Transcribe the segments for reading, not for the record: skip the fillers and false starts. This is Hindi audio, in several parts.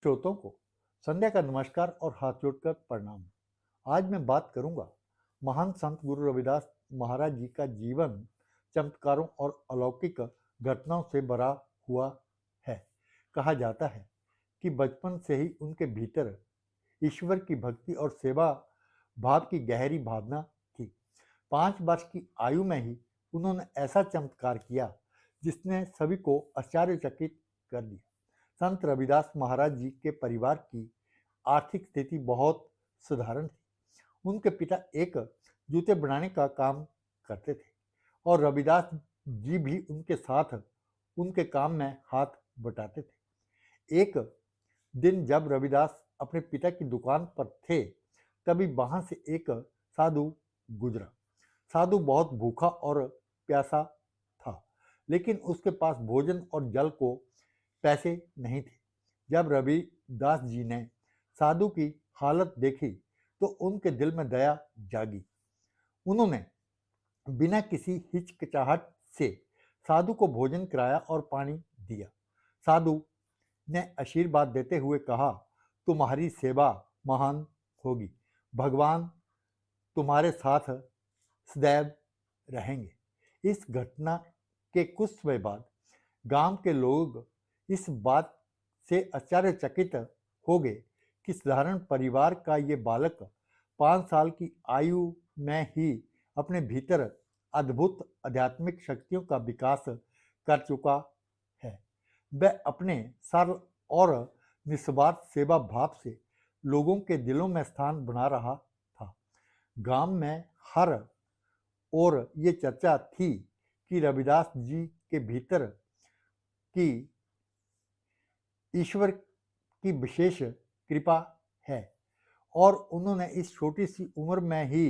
श्रोतों को संध्या का नमस्कार और हाथ जोड़कर प्रणाम। आज मैं बात करूंगा महान संत गुरु रविदास महाराज जी का जीवन चमत्कारों और अलौकिक घटनाओं से भरा हुआ है। कहा जाता है कि बचपन से ही उनके भीतर ईश्वर की भक्ति और सेवा भाव की गहरी भावना थी। 5 वर्ष की आयु में ही उन्होंने ऐसा चमत्कार किया जिसने सभी को आश्चर्यचकित कर दिया। संत रविदास महाराज जी के परिवार की आर्थिक स्थिति बहुत साधारण थी। उनके पिता एक जूते बनाने का काम करते थे और रविदास जी भी उनके साथ उनके काम में हाथ बटाते थे। एक दिन जब रविदास अपने पिता की दुकान पर थे, तभी वहां से एक साधु गुजरा। साधु बहुत भूखा और प्यासा था, लेकिन उसके पास भोजन और जल को पैसे नहीं थे। जब रविदास जी ने साधु की हालत देखी तो उनके दिल में दया जागी। उन्होंने बिना किसी हिचकिचाहट से साधु को भोजन कराया और पानी दिया। साधु ने आशीर्वाद देते हुए कहा, तुम्हारी सेवा महान होगी, भगवान तुम्हारे साथ सदैव रहेंगे। इस घटना के कुछ समय बाद गांव के लोग इस बात से आश्चर्यचकित हो गए कि साधारण परिवार का ये बालक 5 साल की आयु में ही अपने भीतर अद्भुत आध्यात्मिक शक्तियों का विकास कर चुका है। वह अपने सरल और निस्वार्थ सेवा भाव से लोगों के दिलों में स्थान बना रहा था। गांव में हर ओर ये चर्चा थी कि रविदास जी के भीतर की ईश्वर की विशेष कृपा है और उन्होंने इस छोटी सी उम्र में ही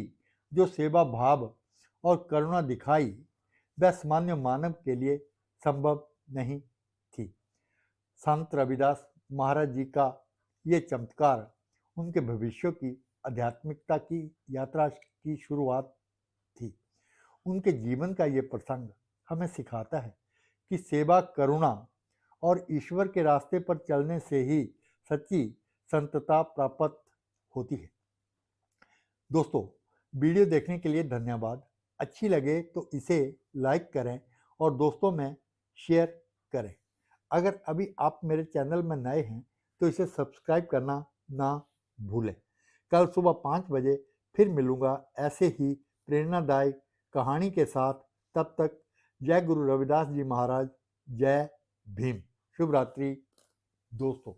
जो सेवा भाव और करुणा दिखाई, वह सामान्य मानव के लिए संभव नहीं थी। संत रविदास महाराज जी का ये चमत्कार उनके भविष्य की आध्यात्मिकता की यात्रा की शुरुआत थी। उनके जीवन का ये प्रसंग हमें सिखाता है कि सेवा, करुणा और ईश्वर के रास्ते पर चलने से ही सच्ची संतता प्राप्त होती है। दोस्तों, वीडियो देखने के लिए धन्यवाद। अच्छी लगे तो इसे लाइक करें और दोस्तों में शेयर करें। अगर अभी आप मेरे चैनल में नए हैं तो इसे सब्सक्राइब करना ना भूलें। कल सुबह 5 बजे फिर मिलूंगा ऐसे ही प्रेरणादायक कहानी के साथ। तब तक जय गुरु रविदास जी महाराज, जय भीम। शुभ रात्रि दोस्तों।